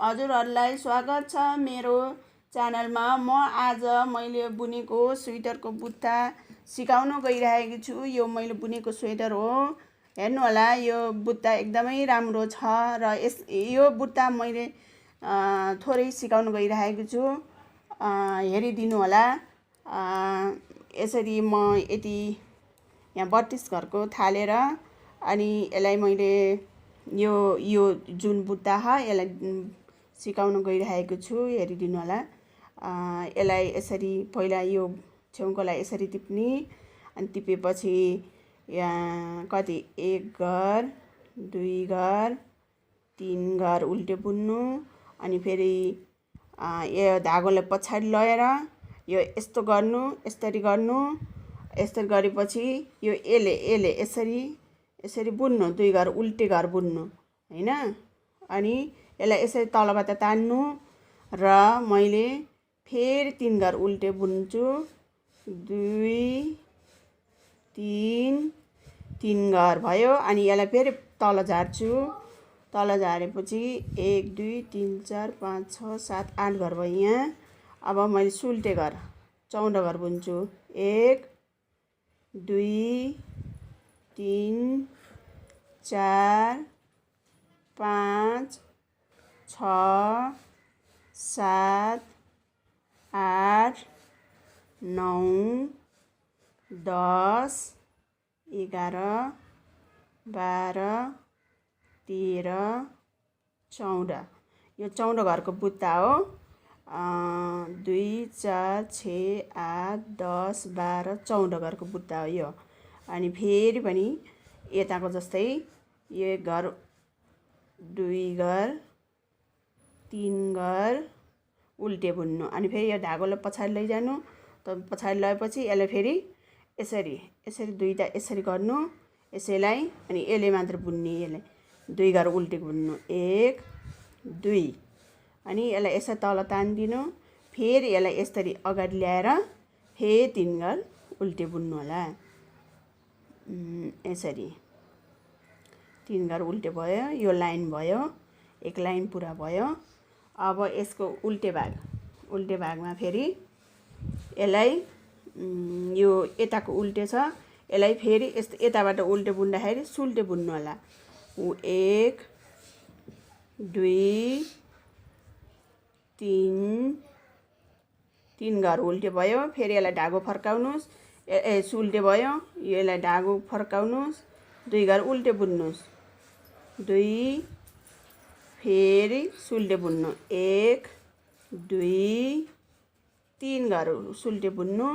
हजुरहरूलाई स्वागत छ मेरो च्यानलमा। आज मैले बुनेको स्वेटरको बुट्टा सिकाउन गइरहेको छु। यो मैले बुनेको स्वेटर हो। हेर्नु होला, यो बुट्टा एकदमै राम्रो छ र यो बुट्टा मैले थोरै सिकाउन गइरहेको छु। हेरिदिनु होला। यसरी म यति यहाँ 32 घरको थालेर अनि यसलाई मैले यो जुन बुट्टा ह यसलाई सिकाउन गइरहेको छु। हेरिदिनु होला। यसलाई यसरी पहिला यो छेउकोलाई यसरी टिप्ने, अनि टिपेपछि यहाँ कति 1 घर 2 घर 3 घर उल्टे बुन्नु, अनि फेरि यो धागोलाई पछाडि लगेर यो यस्तो गर्नु, यसरी गर्नु। यसरी गरेपछि यो एले यसरी बुन्नु, 2 घर उल्टे घर बुन्नु हैन। अनि यसलाई यसरी तलबाट तान्नु र मैले फेरि 3 घर उल्टे बुन्छु। 2 3 घर भयो। अनि यसलाई फेरि तल झार्छु। तल झारेपछि 1 2 3 4 5 6 7 8 घर भयो यहाँ। अब मैले सुल्टे घर 14 घर बुन्छु। 1 2 3 4 5 6 7 8 9 10 11 12 13 14। यो 14 घरको बुट्टा हो। 2 4 6 8 10 12 14 घरको बुट्टा हो यो। अनि फेरि पनि यताको जस्तै यो 1 घर 2 घर 3 घर उल्टे बुन्नु। अनि फेरि यो धागोलाई पछाडि लैजानु। त पछाडि लगेपछि यसलाई फेरि यसरी दुईटा यसरी गर्नु यसैलाई, अनि यसले मात्र बुन्ने। यसलाई 2 घर उल्टे बुन्नु 1 2, अनि यसलाई यसरी तल तान्दिनु। फेरि यसलाई यसरी अगाडि ल्याएर फेरि 3 घर उल्टे बुन्नु होला। यसरी 3 घर उल्टे भयो। यो लाइन भयो, एक लाइन पुरा भयो। अब यसको उल्टे भागमा फेरि यसलाई यो यताको उल्टे छ, यसलाई फेरि यस्तो यताबाट उल्टे बुन्दाखेरि सुल्टे बुन्नु होला। 1 2 3 घर उल्टे भयो। फेरि यसलाई धागो फर्काउनुस्। सुल्टे भयो, यसलाई धागो फर्काउनुस्। 2 घर उल्टे बुन्नुस्। 2 फेरि सुल्टे बुन्नु। 1 2 3 घर सुल्टे बुन्नु।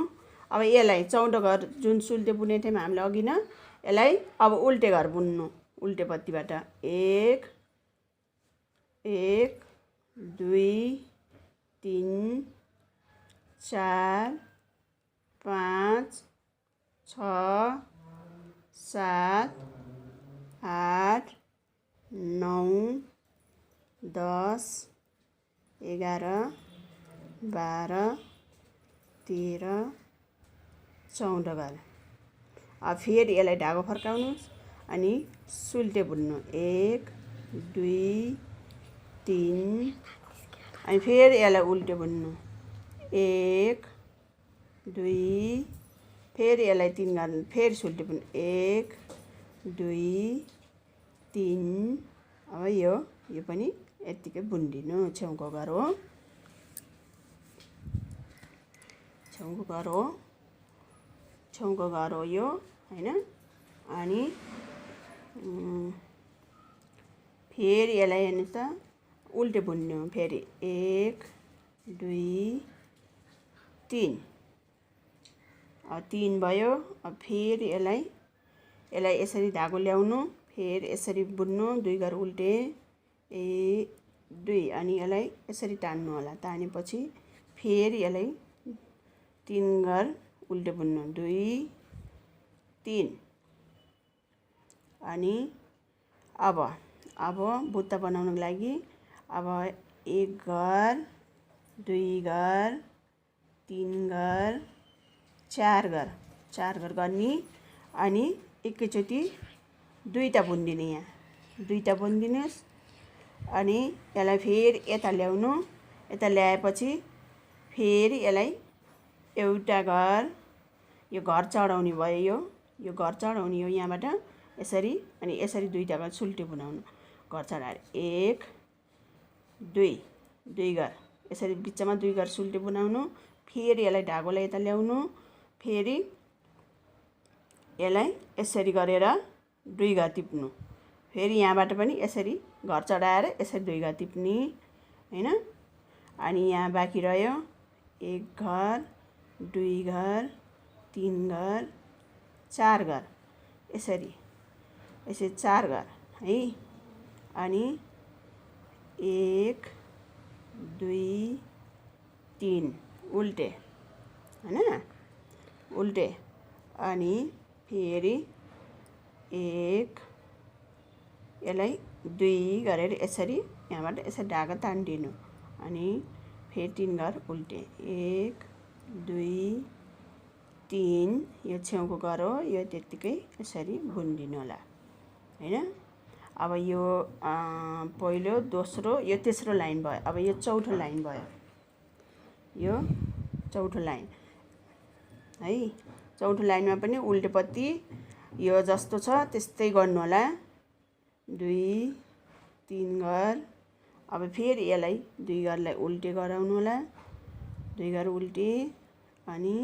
अब यसलाई 14 घर जुन सुल्टे बुनेको थियौँ हामीले अघि न, यसलाई अब उल्टे घर बुन्नु। उल्टे पट्टिबाट 1 1 2 3 4 5 6 7 8 9 10 11 12 13 14 घर। अब फेरि यसलाई धागो फर्काउनुहोस् अनि सुल्टे बुन्नु। 1 2 3, अनि फेरि यसलाई उल्टे बुन्नु। 1 2 फेरि यसलाई 3 घर फेरि सुल्टे बुन्नु। 1 2 3। अब यो पनि यतिकै बुनिदिनु। छेउको घर हो, छेउको घर हो यो हैन। अनि फेरि यसलाई हेर्नुहोस् त उल्टे बुन्नु। फेरि 1 2 3, अब 3 भयो। अब फेरि यसलाई यसरी धागो ल्याउनु। फेरि यसरी बुन्नु। 2 घर उल्टे 1 2, अनि यसलाई यसरी तान्नु होला। तानेपछि फेरि यसलाई 3 घर उल्टे बुन्नु। 2 3, अनि अब बुट्टा बनाउनको लागि अब 1 घर 2 घर 3 घर 4 घर गर्ने। अनि एकैचोटि 2टा बुनिदिने। यहाँ 2टा बुनिदिनुहोस्। अनि यसलाई फेरि यता ल्याउनु। यता ल्याएपछि फेरि यसलाई एउटा घर, यो घर चढाउने भयो। यो घर चढाउने हो यहाँबाट यसरी, अनि यसरी दुईटा घर सुल्टी बनाउनु। घर चढाएर 1 2 दुई घर यसरी बिचमा दुई घर सुल्टी बनाउनु। फेरि यसलाई धागोलाई यता ल्याउनु। फेरि यसलाई यसरी गरेर दुई घर टिप्नु। फेरि यहाँबाट पनि यसरी घर चढाएर यसरी दुई घर टिप्ने हैन। अनि यहाँ बाँकी रह्यो 1 घर 2 घर 3 घर 4 घर, यसरी 4 घर है। अनि 1 2 3 उल्टे हैन, उल्टे। अनि फेरि 1 यसलाई 2 गरेर यसरी यहाँबाट यसरी धागा तानिदिनु। अनि फेरि 3 घर उल्टे 1 2 3, यो छेउको घर हो, यो त्यत्तिकै यसरी बुनिदिनु होला हैन। अब यो पहिलो दोस्रो यो तेस्रो लाइन भयो। अब यो चौथो लाइन भयो, यो चौथो लाइन है। चौथो लाइनमा पनि उल्टेपट्टि यो जस्तो छ त्यस्तै गर्नु होला, 2 3 घर। अब फेरि यसलाई 2 घरलाई उल्टे गराउनु होला, 2 घर उल्टे। अनि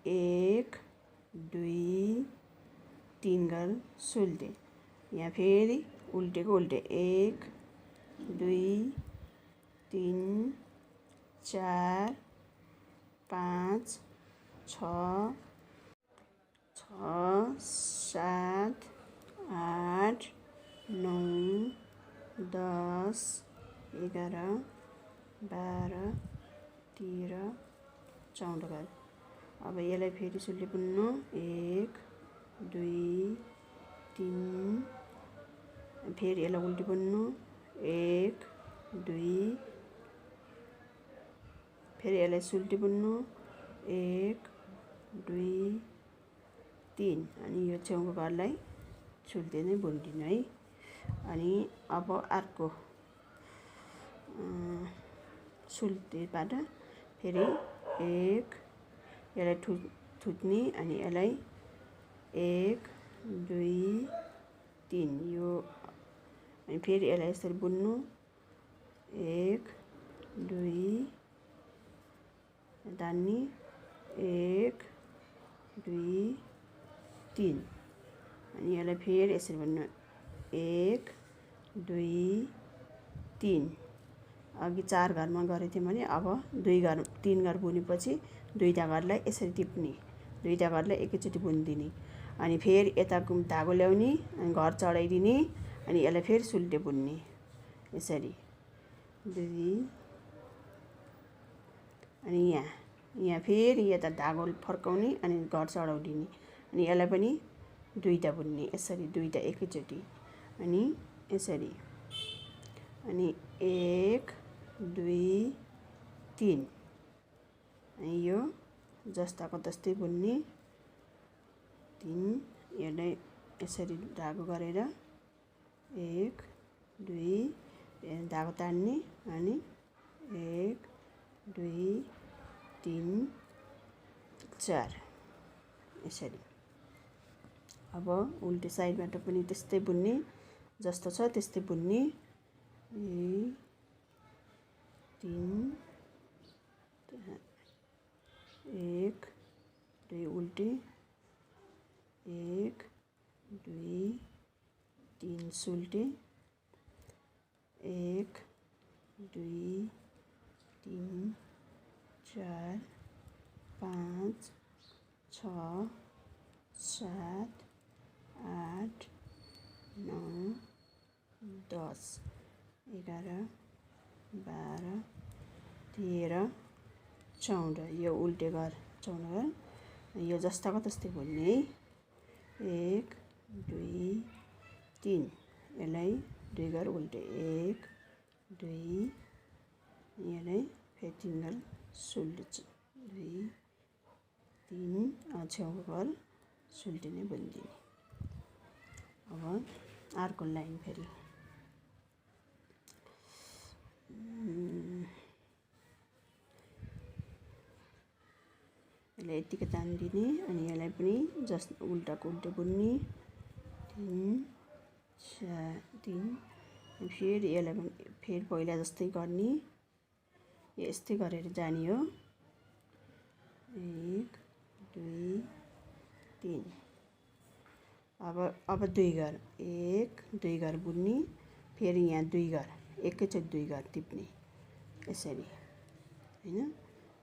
1 2 3 घर सुल्टे। यहाँ फेरि उल्टेको उल्टे 1 2 3 4 5 6 7 8 9 10 11 12 13 14 घर। अब यसलाई फेरि सुल्टी बुन्नु 1 2 3, फेरि यसलाई उल्टी बुन्नु 1 2, फेरि यसलाई सुल्टी बुन्नु 1 2 3। अनि यो छेउको घरलाई सुल्टी नै बुनिदिनु है। अनि अब अर्को सुल्टीबाट फेरि 1 यसलाई थुत्ने। अनि यसलाई 1 2 3 यो। अनि फेरि यसलाई यसरी बुन्नु 1 2 तान्ने 1 2 3। अनि यसलाई फेरि यसरी बुन्नु 1 2 3। अघि 4 घरमा गरेको थियौँ भने अब 2 घर 3 घर बुनेपछि दुईटा घरलाई यसरी टिप्ने, दुईटा घरलाई एकैचोटि बुनिदिने। अनि फेरि यता धागो ल्याउने, अनि घर चढाइदिने। अनि यसलाई फेरि सुल्टे बुन्ने यसरी 2। अनि यहाँ फेरि यता धागो फर्काउने, अनि घर चढाउदिने। अनि यसलाई पनि दुईटा बुन्ने यसरी, दुईटा एकैचोटि। अनि यसरी। अनि 1 2 3। अनि यो जस्ताको तस्तै बुन्ने 3। यसलाई यसरी धागो गरेर 1 2 धागो तान्ने। अनि 1 2 3 4 यसरी। अब उल्टे साइडबाट पनि त्यस्तै बुन्ने, जस्तो छ त्यस्तै बुन्ने। 3 1 2 उल्टे 1 2 3 सुल्टे 1 2 3 4 5 6 7 8 9 10 11 12 13 14। यो उल्टे घर 14 घर। यो जस्ताको तस्तै बुन्ने है। 1 2 3। यसलाई 2 घर उल्टे 1 2। यसलाई फेरि 3 घर सुल्टे 2 3। छेउको घर सुल्टी नै बुनिदिने। अब अर्को लाइन फेरि यसलाई यतिकै तानिदिने अनि यसलाई पनि उल्टाको उल्टो बुन्ने 3 4 3 फेरि यसलाई पनि फेरि पहिला जस्तै गर्ने यस्तै गरेर जाने हो 1 2 3 अब 2 घर 1 2 घर बुन्ने फेरि यहाँ 2 घर एकैचोटि 2 घर टिप्ने यसरी हैन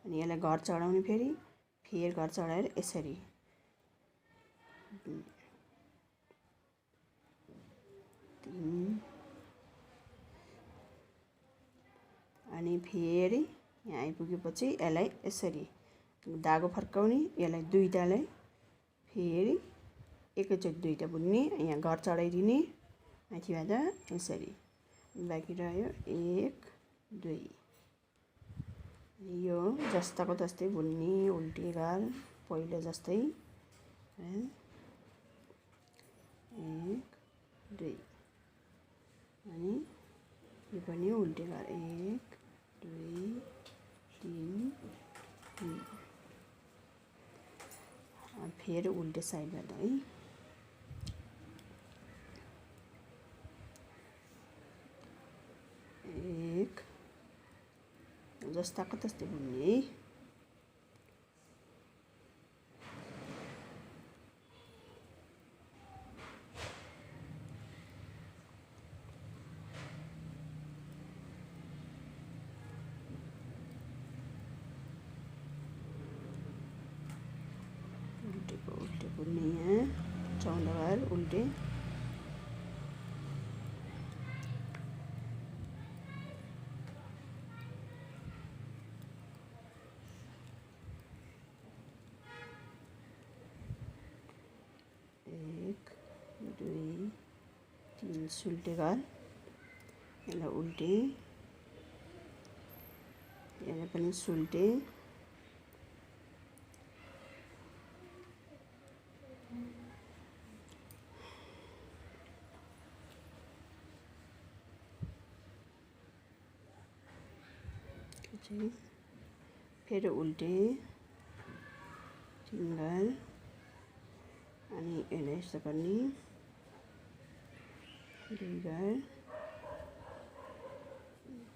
अनि यसलाई घर चढाउने फेरि घर चढाएर यसरी अनि फेरि यहाँ आइपुगेपछि यसलाई यसरी धागो फर्काउने यसलाई दुईटालाई फेरि एकैचोटि दुईटा बुन्ने यहाँ घर चढाइदिने माथिबाट यसरी बाँकी रह्यो 1 2 यो जस्ताको तस्तै बुन्ने उल्टे घर पहिलो जस्तै 1 2 अनि यो पनि उल्टे घर 1 2 3 फेरि उल्टे साइडबाट है जस्ताको तस्तै बुन्ने है उल्टे बुन्ने यहाँ 14 बार उल्टे सुल्टे घर यसलाई उल्टे यसलाई पनि सुल्टे फेरि उल्टे 3 घर अनि यसलाई यस्तो गर्ने 2 घर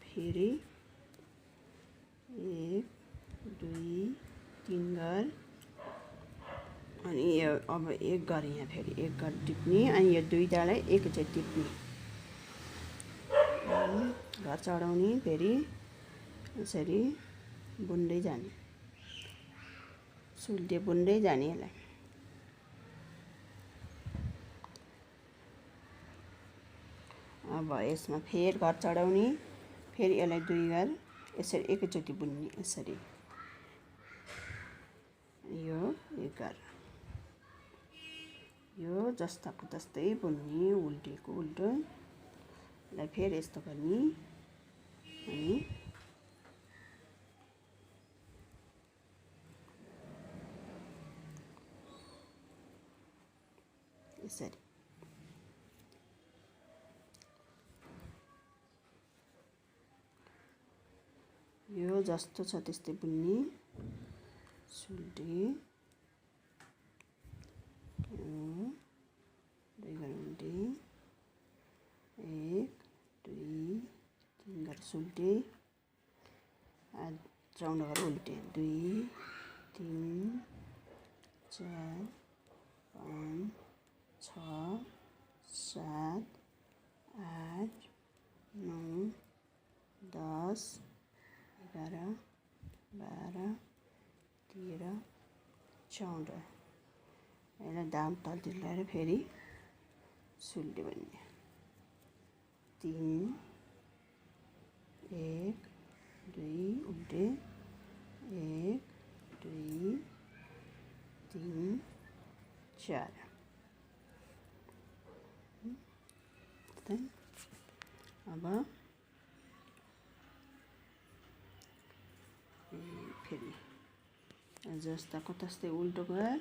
फेरि 1 2 3 घर अनि यो अब 1 घर यहाँ फेरि 1 घर टिप्ने अनि यो दुईटालाई एकैचोटि टिप्ने घर चढाउने फेरि यसरी बुन्दै जाने सुल्टे बुन्दै जाने यसलाई अब यसमा फेरि घर चढाउने फेरि यसलाई 2 घर यसरी एकैचोटि बुन्ने यसरी यो 1 घर यो जस्ताको तस्तै बुन्ने उल्टेको उल्टो यसलाई फेरि यस्तो गर्ने अनि यसरी यो जस्तो छ त्यस्तै बुन्ने सुल्टे 2 घर उल्टे 1 2 3 घर सुल्टे 14 घर उल्टे 2 3 4 5 6 7 8 9 10 11 12 13 14 यसलाई दाम तलतिर ल्याएर फेरि सुल्टे बन्ने 3 1 2 उल्टे 1 2 3 4 अब फेरि जस्ताको तस्तै उल्टो घर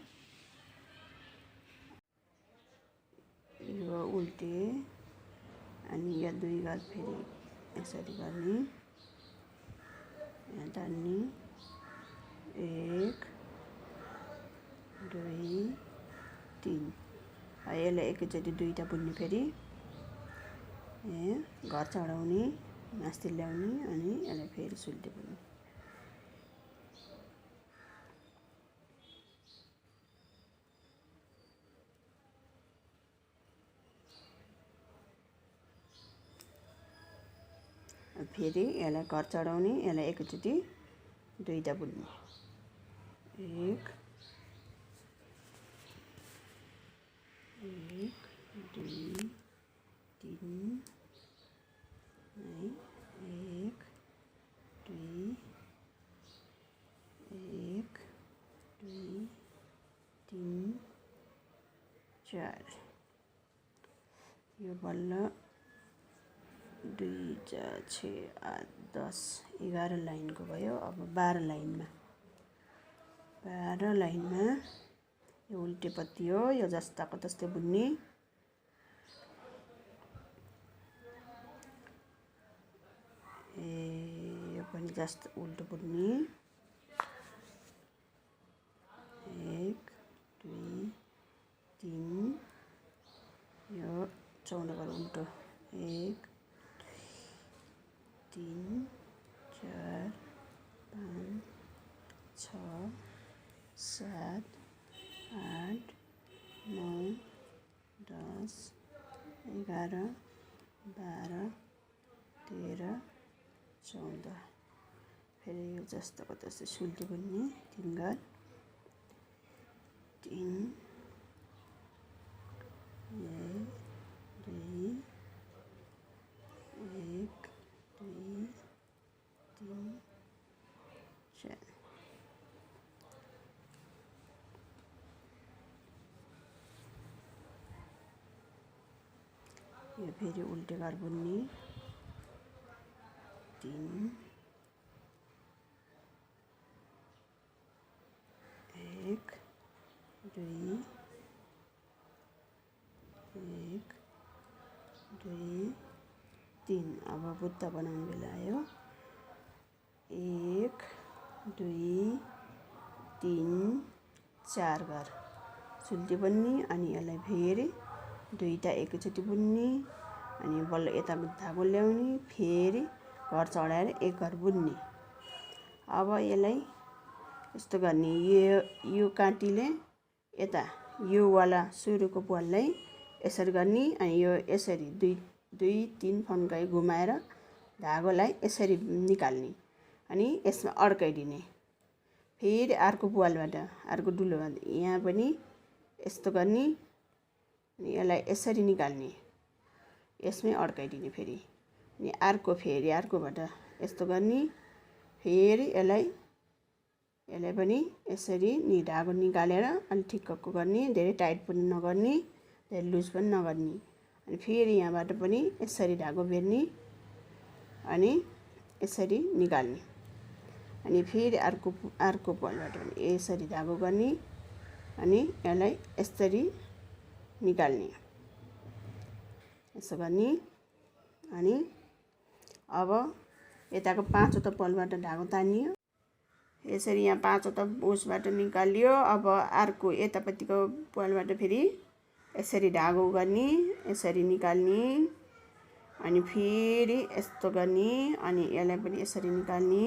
यो उल्टे अनि यो 2 घर फेरि यसरी गर्ने यहाँ तान्ने 1 2 3 यसलाई एकैचोटि दुईटा बुन्ने फेरि घर चढाउने मास्तिर ल्याउने अनि यसलाई फेरि सुल्टे बुन्ने फेरि यसलाई घर चढाउने यसलाई एकैचोटि दुईटा बुन्ने 1 2 3 है 1 2 1 2 3 4 यो बल्ल 2 4 6 8 10 11 लाइनको भयो। अब 12 लाइनमा 12 लाइनमा यो उल्टे पत्ती हो, यो जस्ताको तस्तै बुन्ने यो पनि जस्तो उल्टो बुन्ने 1 2 3 यो 14 बार उल्टो 1 3 4 5 6 7 8 9 10 11 12 13 14 फेरि यो जस्तोको त्यस्तै सुल्टी बुन्ने 3 घर 3 1 2 1 2 3 4 यो फेरि उल्टे घर बुन्ने 3 1 2 1 2 3 अब बुट्टा बनाउने बेला आयो 1 2 3 4 घर सुल्टी बुन्ने अनि यसलाई फेरि दुईटा एकैचोटि बुन्ने अनि बल्ल यता धागो ल्याउने फेरि घर चढाएर एक घर बुन्ने। अब यसलाई यस्तो गर्ने यो काँटीले यता यो वाला सुरुको प्वाललाई यसरी गर्ने अनि यो यसरी दुई तीन फन्काइ घुमाएर धागोलाई यसरी निकाल्ने अनि यसमा अड्काइदिने फेरि अर्को प्वालबाट अर्को डुलोबाट यहाँ पनि यस्तो गर्ने अनि यसलाई यसरी निकाल्ने यसमै अड्काइदिने फेरि अनि अर्को फेरि अर्कोबाट यस्तो गर्ने फेरि यसलाई पनि यसरी धागो निकालेर अलि ठिक्कको गर्ने धेरै टाइट पनि नगर्ने धेरै लुज पनि नगर्ने अनि फेरि यहाँबाट पनि यसरी धागो बेर्ने अनि यसरी निकाल्ने अनि फेरि अर्को प्वालबाट पनि यसरी धागो गर्ने अनि यसलाई यसरी निकाल्ने यसो गर्ने अनि अब यताको पाँचवटा प्वालबाट धागो तानियो यसरी यहाँ पाँचवटा उसबाट निकालियो। अब अर्को यतापट्टिको प्वालबाट फेरि यसरी धागो गर्ने यसरी निकाल्ने अनि फेरि यस्तो गर्ने अनि यसलाई पनि यसरी निकाल्ने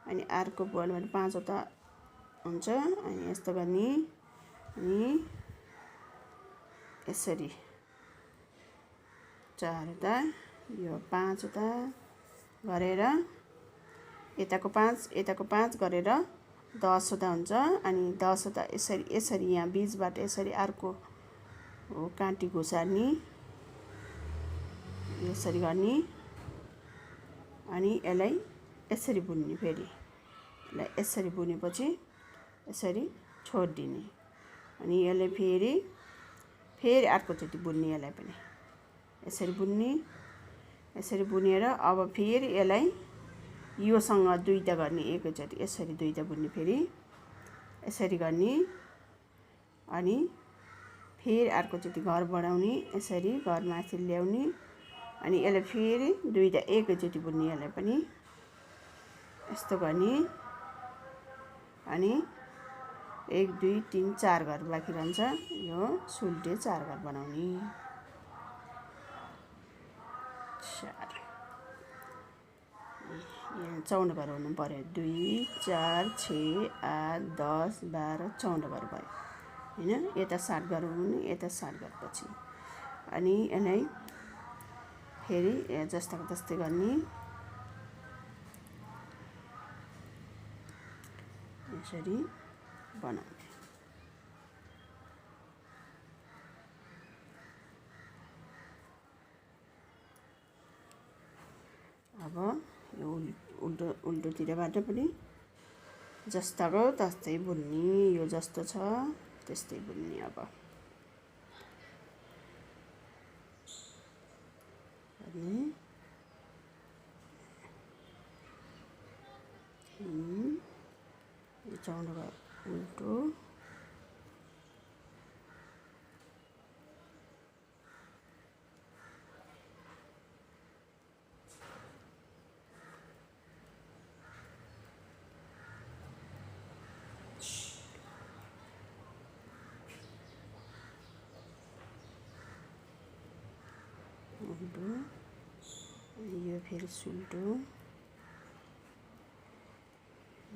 अनि अर्को प्वालबाट पाँचवटा हुन्छ अनि यस्तो गर्ने अनि यसरी चारवटा यो पाँचवटा गरेर यताको पाँच गरेर 10वटा हुन्छ अनि 10वटा यसरी यहाँ बीचबाट यसरी अर्को काँटी घुसार्ने यसरी गर्ने अनि यसलाई यसरी बुन्ने फेरि यसलाई यसरी बुनेपछि यसरी छोडिदिने अनि यसलाई फेरि अर्कोचोटि बुन्ने यसलाई पनि यसरी बुन्ने यसरी बुनेर अब फेरि यसलाई योसँग दुईटा गर्ने एकैचोटि यसरी दुईटा बुन्ने फेरि यसरी गर्ने अनि फेरि अर्कोचोटि घर बढाउने यसरी घर माथि ल्याउने अनि यसलाई फेरि दुईटा एकैचोटि बुन्ने यसलाई पनि यस्तो गर्ने अनि 1 2 3 4 घर बाँकी रहन्छ। यो सुल्टे 4 घर बनाउने। 4 यहाँ 54 घर हुनु पर्यो। 2 4 6 8 10 12 14 घर भयो हैन। यता 60 घर हुनु, यता 60 घर पछि अनि यसलाई फेरि जस्ताको तस्तै गर्ने। यसरी बनाउने। अब यो उल्टोतिरबाट पनि जस्ताको तस्तै बुन्ने। यो जस्तो छ त्यस्तै बुन्ने। अब अनि यो 14 घर उल्टो उल्टो यो फेरि सुल्टो,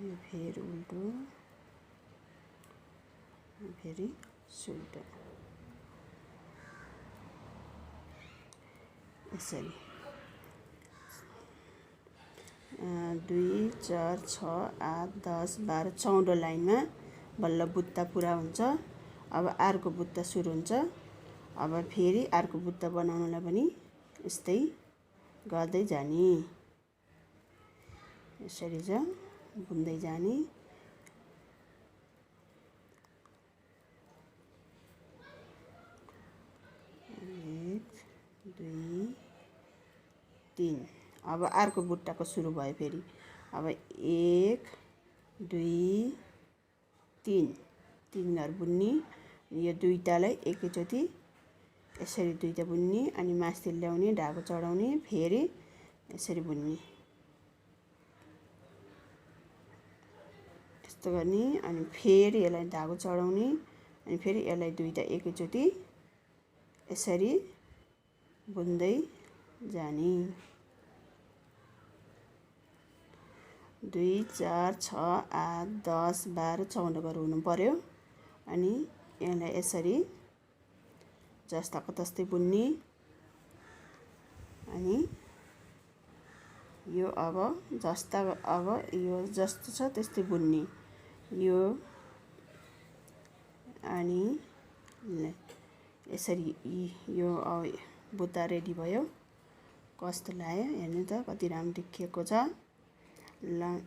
यो फेरि उल्टो, यो फेरि सुल्टो। यसरी 2 4 6 8 10 12 14 लाइनमा बल्ल बुट्टा पुरा हुन्छ। अब अर्को बुट्टा सुरु हुन्छ। अब फेरि अर्को बुट्टा बनाउनलाई पनि यस्तै गर्दै जाने। यसरी चाहिँ बुन्दै जाने। 1 2 3 अब अर्को बुट्टाको सुरु भयो फेरि। अब 1 2 3 घर बुन्ने। यो दुईटालाई एकैचोटि यसरी दुईटा बुन्ने अनि मास्तिर ल्याउने, ढाको चढाउने, फेरि यसरी बुन्ने। त्यस्तो गर्ने अनि फेरि यसलाई ढाको चढाउने अनि फेरि यसलाई दुईटा एकैचोटि यसरी बुन्दै जाने। 2 4 6 8 10 12 14 घर हुनु पर्यो। अनि यसलाई यसरी जस्ताको तस्तै बुन्ने। अनि यो अब यो जस्तो छ त्यस्तै बुन्ने। यो अनि यसरी यो बुट्टा रेडी भयो। कस्तो लाग्यो हेर्नु त, कति राम्रो देखिएको छ। ल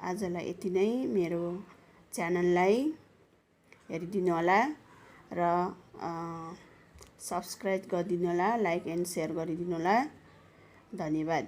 आजलाई यति नै। मेरो च्यानललाई हेरिदिनु होला र सब्सक्राइब गरिदिनु होला, लाइक एन्ड सेयर गरिदिनु होला। धन्यवाद।